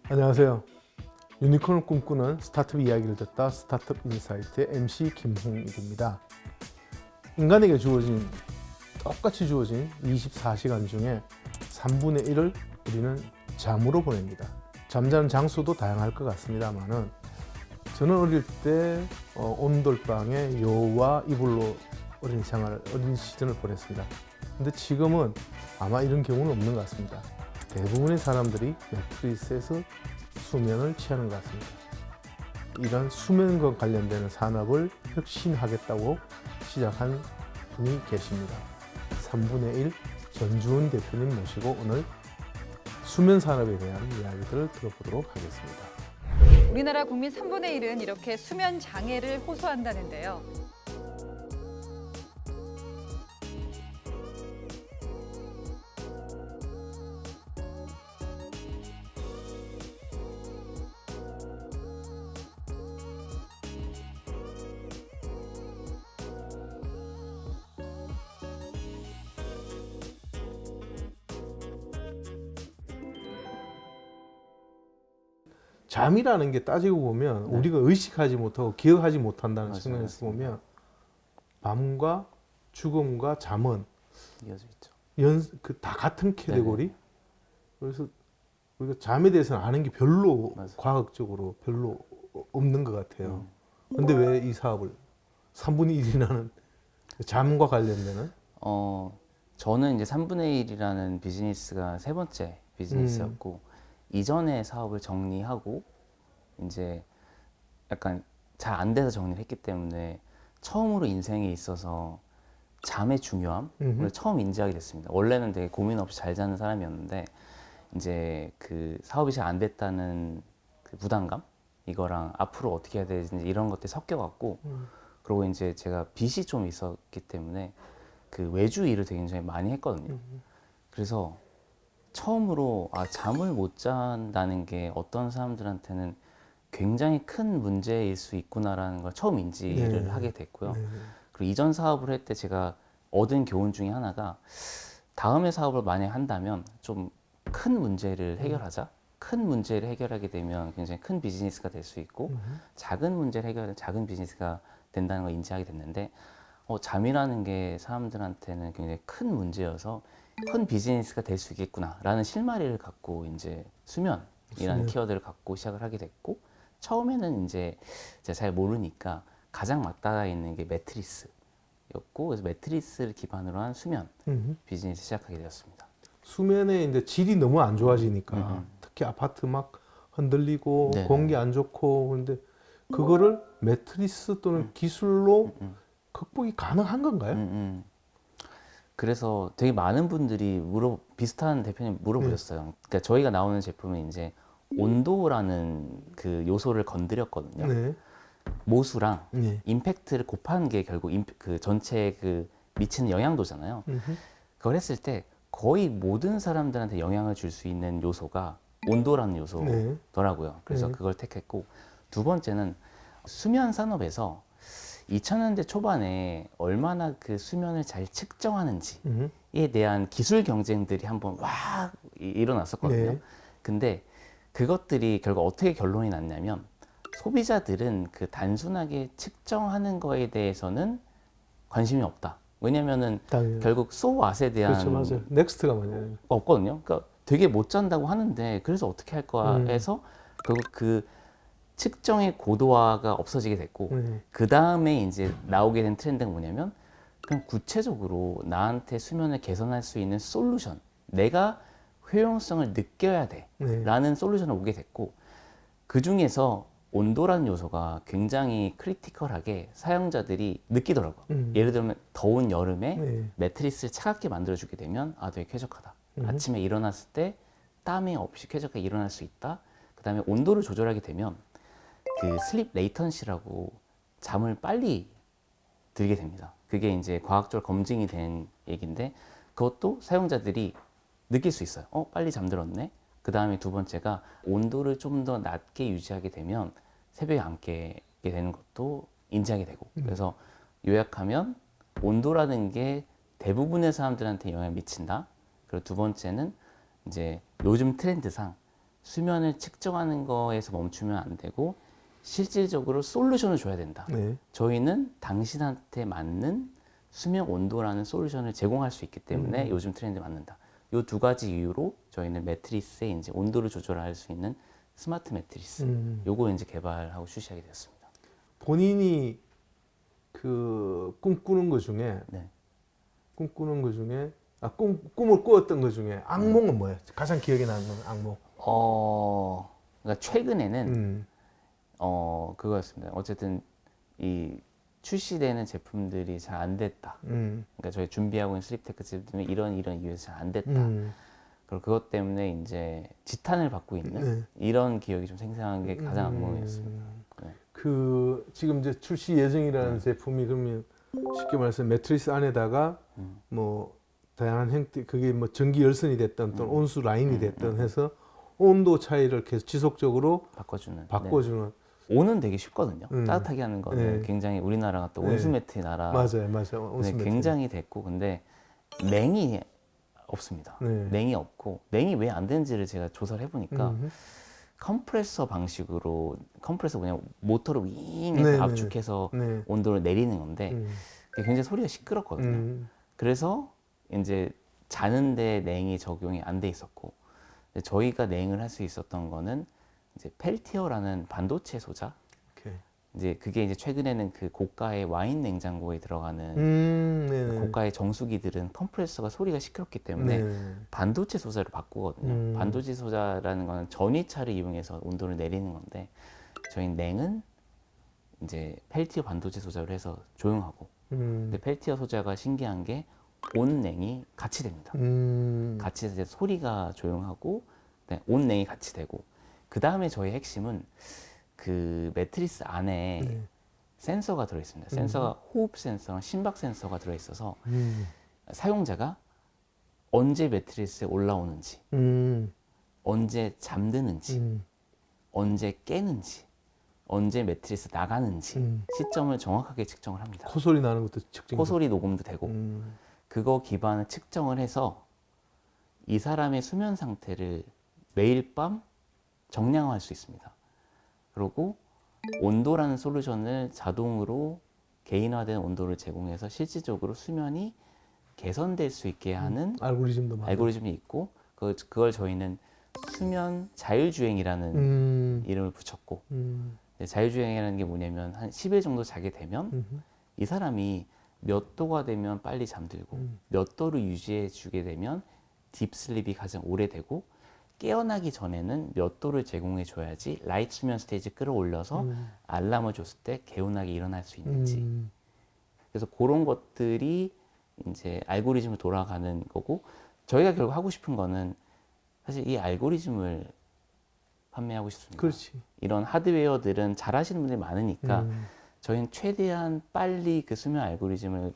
안녕하세요. 유니콘을 꿈꾸는 스타트업 이야기를 듣다 스타트업 인사이트의 MC 김홍익입니다. 인간에게 주어진 똑같이 주어진 24시간 중에 3분의 1을 우리는 잠으로 보냅니다. 잠자는 장소도 다양할 것 같습니다만은 저는 어릴 때 온돌방에 여우와 이불로 어린 시절을 보냈습니다. 근데 지금은 아마 이런 경우는 없는 것 같습니다. 대부분의 사람들이 매트리스에서 수면을 취하는 것 같습니다. 이런 수면과 관련되는 산업을 혁신하겠다고 시작한 분이 계십니다. 3분의 1 전주훈 대표님 모시고 오늘 수면 산업에 대한 이야기들을 들어보도록 하겠습니다. 우리나라 국민 3분의 1은 이렇게 수면 장애를 호소한다는데요. 잠이라는 게 따지고 보면 우리가 의식하지 못하고 기억하지 못한다는 맞아요, 측면에서 맞습니다. 보면 밤과 죽음과 잠은 이어져 있죠. 다 같은 캐테고리. 그래서 우리가 잠에 대해서는 아는 게 별로 맞아요. 과학적으로 별로 없는 것 같아요. 근데 왜 이 사업을 3분의 1이라는 잠과 관련되는 저는 이제 3분의 1이라는 비즈니스가 세 번째 비즈니스였고 이전의 사업을 정리하고 이제 약간 잘 안 돼서 정리를 했기 때문에 처음으로 인생에 있어서 잠의 중요함을 처음 인지하게 됐습니다. 원래는 되게 고민 없이 잘 자는 사람이었는데 이제 그 사업이 잘 안 됐다는 그 부담감 이거랑 앞으로 어떻게 해야 되는지 이런 것들이 섞여갖고 그리고 이제 제가 빚이 좀 있었기 때문에 그 외주 일을 되게 굉장히 많이 했거든요. 그래서 처음으로 잠을 못 잔다는 게 어떤 사람들한테는 굉장히 큰 문제일 수 있구나라는 걸 처음 인지를 하게 됐고요. 그리고 이전 사업을 할 때 제가 얻은 교훈 중에 하나가 다음에 사업을 만약 한다면 좀 큰 문제를 해결하자. 큰 문제를 해결하게 되면 굉장히 큰 비즈니스가 될 수 있고 작은 문제를 해결하면 작은 비즈니스가 된다는 걸 인지하게 됐는데 잠이라는 게 사람들한테는 굉장히 큰 문제여서 큰 비즈니스가 될 수 있겠구나라는 실마리를 갖고 이제 수면이라는 키워드를 갖고 시작을 하게 됐고 처음에는 이제 제가 잘 모르니까 가장 맞닿아 있는 게 매트리스였고 그래서 매트리스를 기반으로 한 수면 비즈니스 시작하게 되었습니다. 수면의 이제 질이 너무 안 좋아지니까 특히 아파트 막 흔들리고 네네. 공기 안 좋고 그런데 그거를 매트리스 또는 기술로 극복이 가능한 건가요? 그래서 되게 많은 분들이 비슷한 대표님 물어보셨어요. 그러니까 저희가 나오는 제품은 이제 온도라는 그 요소를 건드렸거든요. 네. 모수랑 네. 임팩트를 곱한 게 결국 그 전체에 그 미치는 영향도잖아요. 그걸 했을 때 거의 모든 사람들한테 영향을 줄 수 있는 요소가 온도라는 요소더라고요. 그래서 그걸 택했고 두 번째는 수면 산업에서 2000년대 초반에 얼마나 그 수면을 잘 측정하는지에 대한 기술 경쟁들이 한번 막 일어났었거든요. 네. 근데 그것들이 결국 어떻게 결론이 났냐면 소비자들은 그 단순하게 측정하는 거에 대해서는 관심이 없다. 왜냐면은 당연히. 결국 소왓에 대한 그렇죠, 맞아요. 넥스트가 맞아요. 없거든요. 그러니까 되게 못 잔다고 하는데 그래서 어떻게 할 거야 해서 결국 그 측정의 고도화가 없어지게 됐고 그 다음에 이제 나오게 된 트렌드가 뭐냐면 그냥 구체적으로 나한테 수면을 개선할 수 있는 솔루션 내가 효용성을 느껴야 돼 라는 솔루션을 오게 됐고 그 중에서 온도라는 요소가 굉장히 크리티컬하게 사용자들이 느끼더라고요. 예를 들면 더운 여름에 매트리스를 차갑게 만들어주게 되면 되게 쾌적하다. 아침에 일어났을 때 땀이 없이 쾌적하게 일어날 수 있다. 그 다음에 온도를 조절하게 되면 그 슬립 레이턴시라고 잠을 빨리 들게 됩니다. 그게 이제 과학적으로 검증이 된 얘기인데 그것도 사용자들이 느낄 수 있어요. 빨리 잠들었네. 그 다음에 두 번째가 온도를 좀 더 낮게 유지하게 되면 새벽에 안 깨게 되는 것도 인지하게 되고 그래서 요약하면 온도라는 게 대부분의 사람들한테 영향을 미친다. 그리고 두 번째는 이제 요즘 트렌드상 수면을 측정하는 거에서 멈추면 안 되고 실질적으로 솔루션을 줘야 된다. 네. 저희는 당신한테 맞는 수면 온도라는 솔루션을 제공할 수 있기 때문에 요즘 트렌드에 맞는다. 이 두 가지 이유로 저희는 매트리스에 이제 온도를 조절할 수 있는 스마트 매트리스 요거 이제 개발하고 출시하게 되었습니다. 본인이 그 꿈꾸는 것 중에 네. 꿈을 꾸었던 것 중에 악몽은 뭐예요? 가장 기억에 남는 악몽. 그러니까 최근에는 음. 그거였습니다. 어쨌든 이 출시되는 제품들이 잘 안 됐다. 그러니까 저희 준비하고 있는 슬립테크 제품이 이런 이유에서 잘 안 됐다. 그리고 그것 때문에 이제 지탄을 받고 있는 네. 이런 기억이 좀 생생한 게 가장 악몽이었습니다. 네. 그 지금 이제 출시 예정이라는 제품이 그러면 쉽게 말해서 매트리스 안에다가 뭐 다양한 형태 그게 뭐 전기 열선이 됐든 또는 온수 라인이 됐든 해서 온도 차이를 계속 지속적으로 바꿔주는. 바꿔주는. 온은 되게 쉽거든요. 따뜻하게 하는 거는 네. 굉장히 우리나라가 또 네. 온수매트의 나라. 맞아요. 네, 온수 매트. 굉장히 됐고 근데 냉이 없습니다. 네. 냉이 없고 냉이 왜 안 되는지를 제가 조사를 해보니까 컴프레서 방식으로 컴프레서 뭐냐 모터로 윙해서 네, 압축해서 네. 온도를 내리는 건데 그게 굉장히 소리가 시끄럽거든요. 그래서 이제 자는데 냉이 적용이 안 돼 있었고 근데 저희가 냉을 할 수 있었던 거는 이제 펠티어라는 반도체 소자 오케이. 이제 그게 이제 최근에는 그 고가의 와인 냉장고에 들어가는 네네. 고가의 정수기들은 컴프레서가 소리가 시끄럽기 때문에 네네. 반도체 소자로 바꾸거든요. 반도체 소자라는 거는 전위차를 이용해서 온도를 내리는 건데 저희 냉은 이제 펠티어 반도체 소자로 해서 조용하고 근데 펠티어 소자가 신기한 게 온냉이 같이 됩니다. 같이 해서 이제 소리가 조용하고 네, 온냉이 같이 되고 그 다음에 저희 핵심은 그 매트리스 안에 네. 센서가 들어있습니다. 센서가 호흡 센서랑 심박 센서가 들어있어서 사용자가 언제 매트리스에 올라오는지, 언제 잠드는지, 언제 깨는지, 언제 매트리스 나가는지 시점을 정확하게 측정을 합니다. 코소리 나는 것도 측정. 코소리 녹음도 되고 그거 기반을 측정을 해서 이 사람의 수면 상태를 매일 밤 정량화할 수 있습니다. 그리고 온도라는 솔루션을 자동으로 개인화된 온도를 제공해서 실질적으로 수면이 개선될 수 있게 하는 알고리즘도 많아. 알고리즘이 있고 그걸 저희는 수면 자율주행이라는 이름을 붙였고 자율주행이라는 게 뭐냐면 한 10일 정도 자게 되면 이 사람이 몇 도가 되면 빨리 잠들고 몇 도를 유지해 주게 되면 딥슬립이 가장 오래되고 깨어나기 전에는 몇 도를 제공해 줘야지 라이트 수면 스테이지 끌어올려서 알람을 줬을 때 개운하게 일어날 수 있는지 그래서 그런 것들이 이제 알고리즘으로 돌아가는 거고 저희가 결국 하고 싶은 거는 사실 이 알고리즘을 판매하고 싶습니다. 그렇지. 이런 하드웨어들은 잘 하시는 분들이 많으니까 저희는 최대한 빨리 그 수면 알고리즘을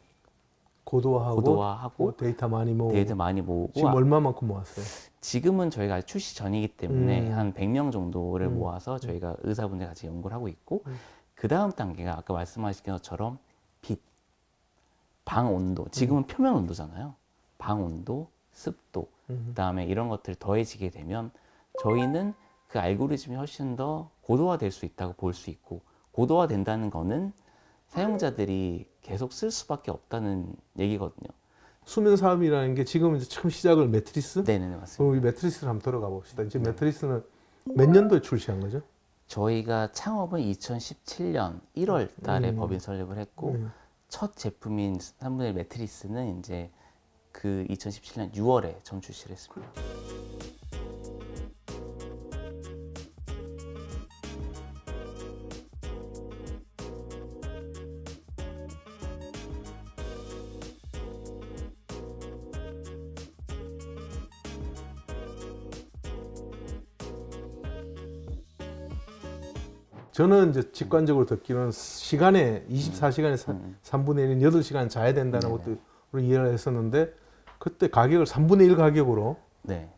고도화하고 데이터 많이 모으고. 데이터 많이 모으고 지금 얼마만큼 모았어요? 지금은 저희가 아직 출시 전이기 때문에 한 100명 정도를 모아서 저희가 의사분들 같이 연구를 하고 있고 그 다음 단계가 아까 말씀하신 것처럼 빛, 방 온도 지금은 표면 온도잖아요. 방 온도, 습도 그다음에 이런 것들 더해지게 되면 저희는 그 알고리즘이 훨씬 더 고도화될 수 있다고 볼 수 있고 고도화된다는 거는 사용자들이 계속 쓸 수밖에 없다는 얘기거든요. 수면 사업이라는 게 지금 이제 처음 시작을 매트리스? 네네 맞습니다. 그럼 우리 매트리스를 한번 들어가 봅시다. 이제 매트리스는 몇 년도에 출시한 거죠? 저희가 창업은 2017년 1월 달에 법인 설립을 했고 첫 제품인 3분의 1 매트리스는 이제 그 2017년 6월에 처음 출시를 했습니다. 저는 이제 직관적으로 듣기로는 시간에 24시간에 3분의 1인 8시간 자야 된다는 것도 이해를 했었는데 그때 가격을 3분의 1 가격으로 네.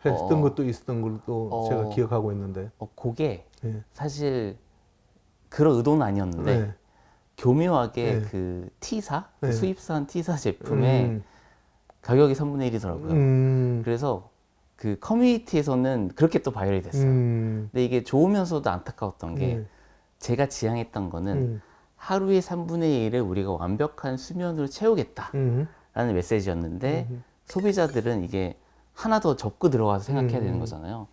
했던 것도 있었던 걸도 제가 기억하고 있는데. 그게 네. 사실 그런 의도는 아니었는데 네. 교묘하게 네. 그 T사 네. 수입산 T사 제품의 가격이 3분의 1이더라고요. 그래서 그 커뮤니티에서는 그렇게 또 바이럴이 됐어요. 근데 이게 좋으면서도 안타까웠던 게 제가 지향했던 거는 하루의 3분의 1을 우리가 완벽한 수면으로 채우겠다라는 메시지였는데 소비자들은 이게 하나 더 접고 들어가서 생각해야 되는 거잖아요.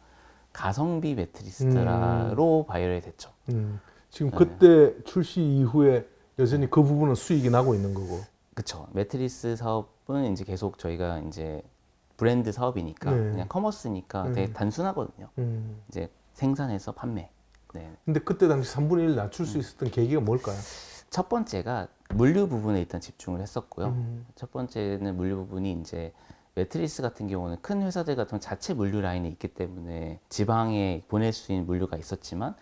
가성비 매트리스로 바이럴이 됐죠. 지금 그때 출시 이후에 여전히 그 부분은 수익이 나고 있는 거고. 그쵸. 매트리스 사업은 이제 계속 저희가 이제 브랜드 사업이니까 그냥 커머스니까 되게 단순하거든요. 이제 생산해서 판매. 네. 근데 그때 당시 3분의 1 낮출 수 있었던 계기가 뭘까요? 첫 번째가 물류 부분에 일단 집중을 했었고요. 첫 번째는 물류 부분이 이제 매트리스 같은 경우는 큰 회사들 같은 경우 자체 물류 라인이 있기 때문에 지방에 보낼 수 있는 물류가 있었지만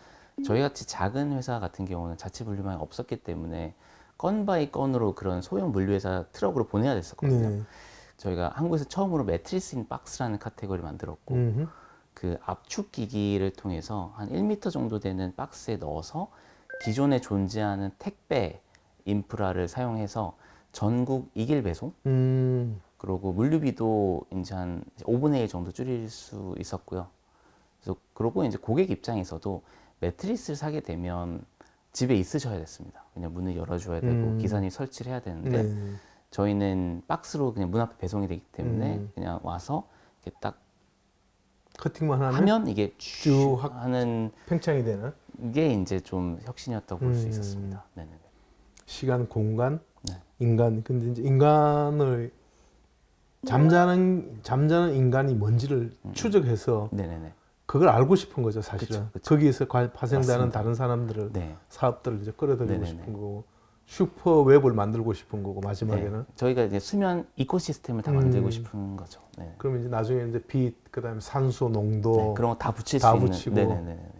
저희 같이 작은 회사 같은 경우는 자체 물류망이 없었기 때문에 건 바이 건으로 그런 소형 물류회사 트럭으로 보내야 됐었거든요. 저희가 한국에서 처음으로 매트리스 인 박스라는 카테고리를 만들었고 그 압축 기기를 통해서 한 1m 정도 되는 박스에 넣어서 기존에 존재하는 택배 인프라를 사용해서 전국 이길 배송 그리고 물류비도 이제 한 5분의 1 정도 줄일 수 있었고요. 그래서 그러고 이제 고객 입장에서도 매트리스를 사게 되면 집에 있으셔야 됐습니다. 그냥 문을 열어줘야 되고 기사님 설치를 해야 되는데 저희는 박스로 그냥 문 앞에 배송이 되기 때문에 그냥 와서 이렇게 딱 커팅만 하면 이게 쭉 하는 팽창이 되는 게 이제 좀 혁신이었다고 볼 수 있었습니다. 네네. 시간, 공간, 인간. 근데 이제 인간을 잠자는 인간이 뭔지를 추적해서 네네네. 그걸 알고 싶은 거죠, 사실은. 그쵸. 거기에서 파생되는 맞습니다. 다른 사람들을 네. 사업들을 이제 끌어들이고 네네네. 싶은 거고 슈퍼 웹을 만들고 싶은 거고 마지막에는. 네. 저희가 이제 수면 이코시스템을 다 만들고 싶은 거죠. 네. 그러면 이제 나중에 이제 빛, 그다음에 산소 농도 네, 그런 거 다 붙일 다 수 있는. 붙이고. 네네네.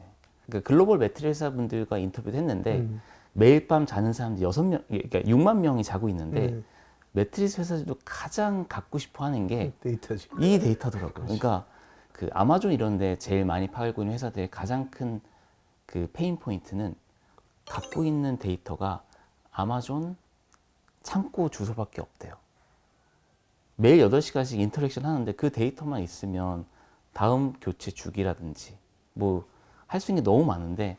그러니까 글로벌 매트리스 회사분들과 인터뷰를 했는데 매일 밤 자는 사람들 6명, 그러니까 6만 명이 자고 있는데 매트리스 회사들도 가장 갖고 싶어 하는 게 데이터지. 이 데이터더라고요. 그러니까 그 아마존 이런 데 제일 많이 팔고 있는 회사들의 가장 큰 그 페인 포인트는 갖고 있는 데이터가 아마존 창고 주소밖에 없대요. 매일 8시간씩 인터랙션 하는데 그 데이터만 있으면 다음 교체 주기라든지 뭐 할 수 있는 게 너무 많은데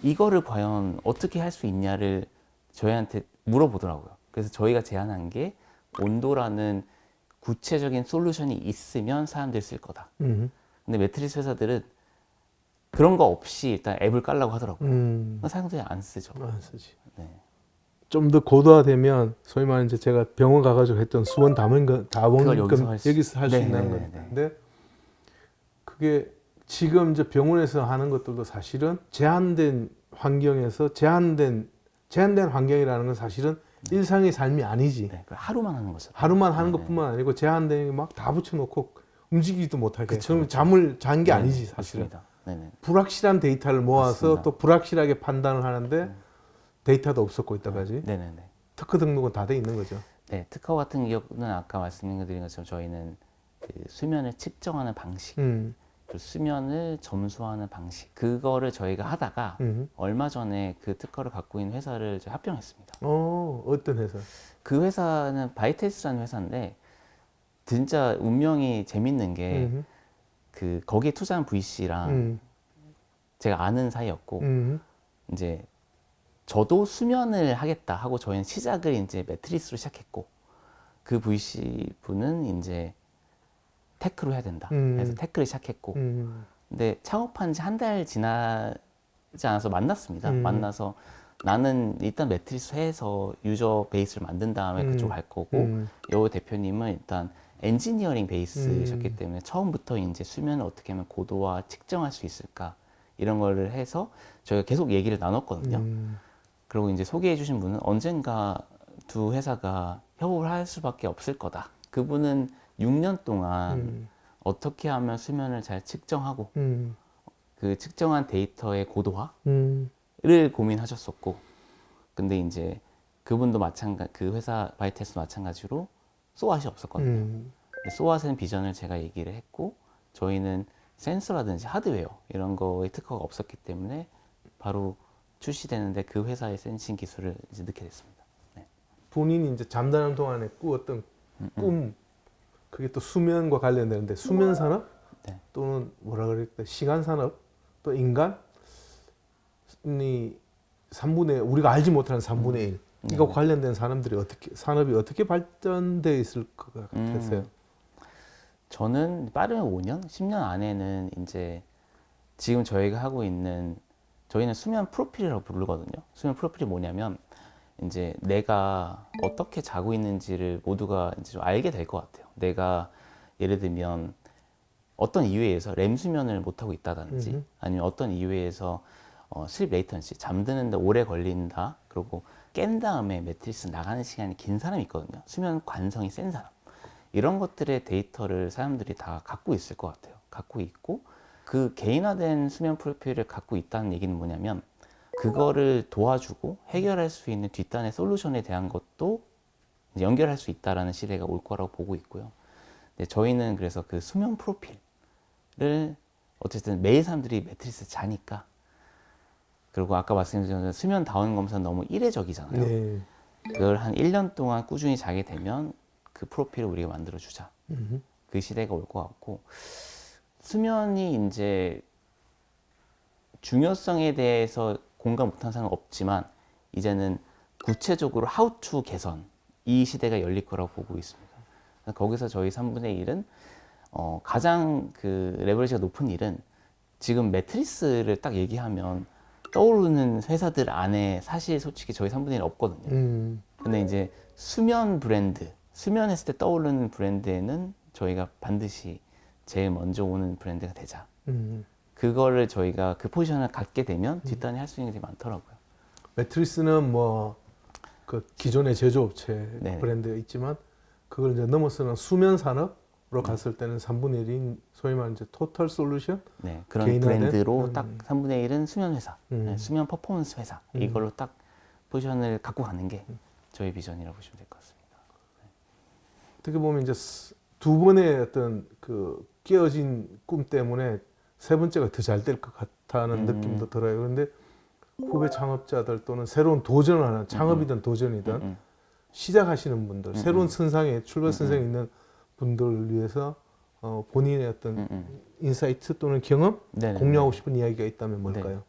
이거를 과연 어떻게 할 수 있냐를 저희한테 물어보더라고요. 그래서 저희가 제안한 게 온도라는 구체적인 솔루션이 있으면 사람들이 쓸 거다. 근데 매트리스 회사들은 그런 거 없이 일단 앱을 깔라고 하더라고요. 사람들이 안 쓰죠. 안 쓰지. 네. 좀 더 고도화되면 소위 말하는 이제 제가 병원 가가지고 했던 수원 그걸 여기서 할 수 있는 건데 그게 지금 이제 병원에서 하는 것들도 사실은 제한된 환경에서 제한된 환경이라는 건 사실은 일상의 삶이 아니지. 네, 하루만 하는 거죠. 하루만 하는 네, 것뿐만 아니고 제한된 게 막 다 붙여놓고 움직이지도 못하게. 그쵸, 그럼 그쵸. 잠을 잔 게 네, 아니지 사실은. 맞습니다. 네네. 불확실한 데이터를 모아서 맞습니다. 또 불확실하게 판단을 하는데 데이터도 없었고 있다가지. 네네네. 특허 등록은 다 돼 있는 거죠. 네, 특허 같은 경우는 아까 말씀드린 것처럼 저희는 그 수면을 측정하는 방식, 그 수면을 점수하는 방식, 그거를 저희가 하다가 얼마 전에 그 특허를 갖고 있는 회사를 저희 합병했습니다. 어떤 회사? 그 회사는 바이텔스라는 회사인데 진짜 운명이 재밌는 게 그 거기에 투자한 VC랑 제가 아는 사이였고 이제 저도 수면을 하겠다 하고 저희는 시작을 이제 매트리스로 시작했고 그 VC 분은 이제 테크로 해야 된다 해서 테크를 시작했고 근데 창업한 지 한 달 지나지 않아서 만났습니다. 만나서 나는 일단 매트리스 해서 유저 베이스를 만든 다음에 그쪽 갈 거고 여 대표님은 일단 엔지니어링 베이스셨기 때문에 처음부터 이제 수면을 어떻게 하면 고도화 측정할 수 있을까 이런 거를 해서 저희가 계속 얘기를 나눴거든요. 그리고 이제 소개해 주신 분은 언젠가 두 회사가 협업을 할 수밖에 없을 거다. 그분은 6년 동안 어떻게 하면 수면을 잘 측정하고 그 측정한 데이터의 고도화를 고민하셨었고 근데 이제 그분도 그 회사 바이테스도 마찬가지로 소아시 없었거든요. 소아센 비전을 제가 얘기를 했고 저희는 센서라든지 하드웨어 이런 거에 특허가 없었기 때문에 바로 출시되는데 그 회사의 센싱 기술을 이제 넣게 됐습니다. 네. 본인이 이제 잠자는 동안에 꾸었던 꿈 그게 또 수면과 관련되는데 수면 산업? 네. 또는 뭐라 그럴까 시간 산업 또 인간이 3분의 우리가 알지 못하는 3분의 1 이거 관련된 산업이 어떻게 발전돼 있을 것 같으세요? 저는 빠르면 5년, 10년 안에는 이제 지금 저희가 하고 있는 저희는 수면 프로필이라고 부르거든요. 수면 프로필이 뭐냐면 이제 내가 어떻게 자고 있는지를 모두가 이제 좀 알게 될 것 같아요. 내가 예를 들면 어떤 이유에 의해서 렘 수면을 못 하고 있다든지 아니면 어떤 이유에 의해서 슬립 레이턴시 잠드는데 오래 걸린다. 그리고 깬 다음에 매트리스 나가는 시간이 긴 사람이 있거든요. 수면 관성이 센 사람. 이런 것들의 데이터를 사람들이 다 갖고 있을 것 같아요. 갖고 있고 그 개인화된 수면 프로필을 갖고 있다는 얘기는 뭐냐면 그거를 도와주고 해결할 수 있는 뒷단의 솔루션에 대한 것도 이제 연결할 수 있다라는 시대가 올 거라고 보고 있고요. 근데 저희는 그래서 그 수면 프로필을 어쨌든 매일 사람들이 매트리스 자니까 그리고 아까 말씀드린 수면 다운 검사는 너무 이례적이잖아요. 네. 그걸 한 1년 동안 꾸준히 자게 되면 그 프로필을 우리가 만들어 주자. 그 시대가 올 것 같고 수면이 이제 중요성에 대해서 공감 못하는 사람은 없지만 이제는 구체적으로 how to 개선 이 시대가 열릴 거라고 보고 있습니다. 거기서 저희 3분의 1은 가장 그 레버리지가 높은 일은 지금 매트리스를 딱 얘기하면 떠오르는 회사들 안에 사실 솔직히 저희 3분의 1 없거든요. 근데 이제 수면 브랜드, 수면 했을 때 떠오르는 브랜드에는 저희가 반드시 제일 먼저 오는 브랜드가 되자. 그거를 저희가 그 포지션을 갖게 되면 뒷단에 할 수 있는 게 되게 많더라고요. 매트리스는 뭐 그 기존의 제조업체 네네. 브랜드가 있지만 그걸 이제 넘어서는 수면 산업으로 갔을 때는 3분의 1인 소위 말하는 이제 토탈 솔루션 네, 그런 개인화된? 브랜드로 딱 3분의 1은 수면 회사, 네, 수면 퍼포먼스 회사 이걸로 딱 포지션을 갖고 가는 게 저희 비전이라고 보시면 될 것 같습니다. 어떻게 보면 이제 두 번의 어떤 그 깨어진 꿈 때문에 세 번째가 더 잘 될 것 같다는 느낌도 들어요. 그런데 후배 창업자들 또는 새로운 도전을 하는 창업이든 도전이든 시작하시는 분들, 새로운 선상에 출발 선상에 있는 분들을 위해서 본인의 어떤 인사이트 또는 경험 네네네. 공유하고 싶은 이야기가 있다면 뭘까요?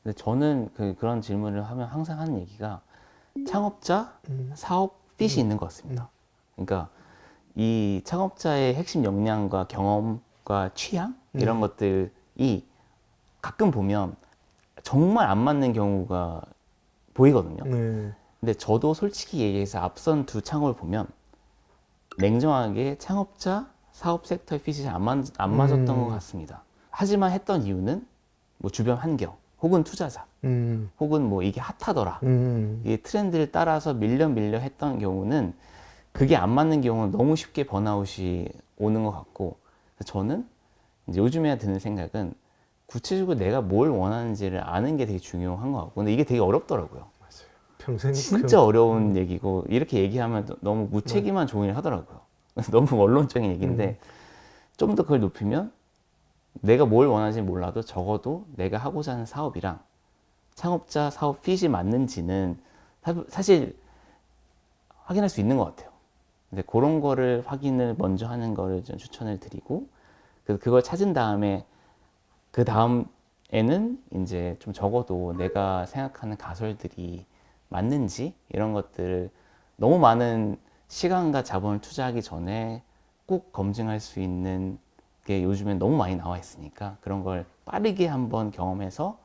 근데 저는 그런 질문을 하면 항상 하는 얘기가 창업자 사업 핏이 있는 것 같습니다. 그러니까 이 창업자의 핵심 역량과 경험과 취향 이런 것들이 가끔 보면 정말 안 맞는 경우가 보이거든요. 네. 근데 저도 솔직히 얘기해서 앞선 두 창업을 보면 냉정하게 창업자 사업 섹터의 핏이 안 맞았던 것 같습니다. 하지만 했던 이유는 뭐 주변 환경 혹은 투자자 혹은 뭐 이게 핫하더라 이 트렌드를 따라서 밀려 했던 경우는 그게 안 맞는 경우는 너무 쉽게 번아웃이 오는 것 같고 저는 이제 요즘에 드는 생각은 구체적으로 내가 뭘 원하는지를 아는 게 되게 중요한 것 같고 근데 이게 되게 어렵더라고요. 평생 진짜 어려운 얘기고 이렇게 얘기하면 너무 무책임한 조언을 하더라고요. 너무 원론적인 얘기인데 좀 더 그걸 높이면 내가 뭘 원하는지 몰라도 적어도 내가 하고자 하는 사업이랑 창업자 사업 핏이 맞는지는 사실 확인할 수 있는 것 같아요. 근데 그런 거를 확인을 먼저 하는 거를 좀 추천을 드리고 그래서 그걸 찾은 다음에 그 다음에는 이제 좀 적어도 내가 생각하는 가설들이 맞는지 이런 것들을 너무 많은 시간과 자본을 투자하기 전에 꼭 검증할 수 있는 게 요즘엔 너무 많이 나와 있으니까 그런 걸 빠르게 한번 경험해서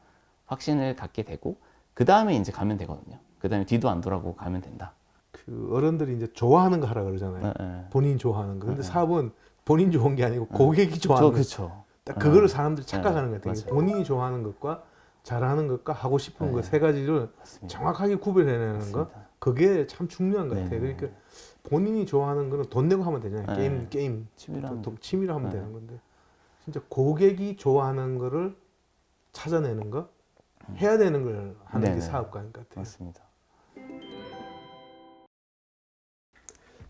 확신을 갖게 되고 그 다음에 이제 가면 되거든요. 그 다음에 뒤도 안 돌아보고 가면 된다. 그 어른들이 이제 좋아하는 거 하라 그러잖아요. 본인이 좋아하는 거. 근데 사업은 본인 좋은 게 아니고 고객이 좋아하는 거. 그렇죠. 딱 그거를 사람들이 착각하는 것 같아요. 맞아요. 본인이 좋아하는 것과 잘하는 것과 하고 싶은 것 세 가지를 맞습니다. 정확하게 구별해내는 거. 맞습니다. 그게 참 중요한 것 같아요. 네네. 그러니까 본인이 좋아하는 거는 돈 내고 하면 되잖아요. 네. 게임 취미로 하면 또 취미로 하면 네. 되는 건데 진짜 고객이 좋아하는 거를 찾아내는 거 해야 되는 걸 하는 네네. 게 사업가인 것 같아요. 맞습니다.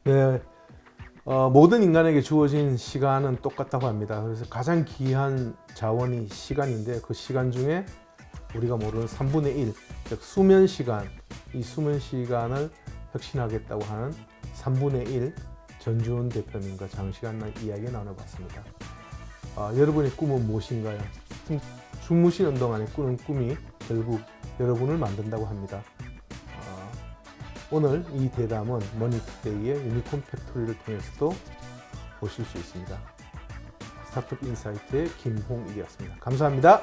네, 모든 인간에게 주어진 시간은 똑같다고 합니다. 그래서 가장 귀한 자원이 시간인데 그 시간 중에 우리가 모르는 3분의 1, 즉 수면 시간, 이 수면 시간을 혁신하겠다고 하는 3분의 1 전주훈 대표님과 장시간 이야기 나눠봤습니다. 여러분의 꿈은 무엇인가요? 주무시는 동안에 꾸는 꿈이 결국 여러분을 만든다고 합니다. 오늘 이 대담은 머니투데이의 유니콘 팩토리를 통해서도 보실 수 있습니다. 스타트업 인사이트의 김홍일이었습니다. 감사합니다.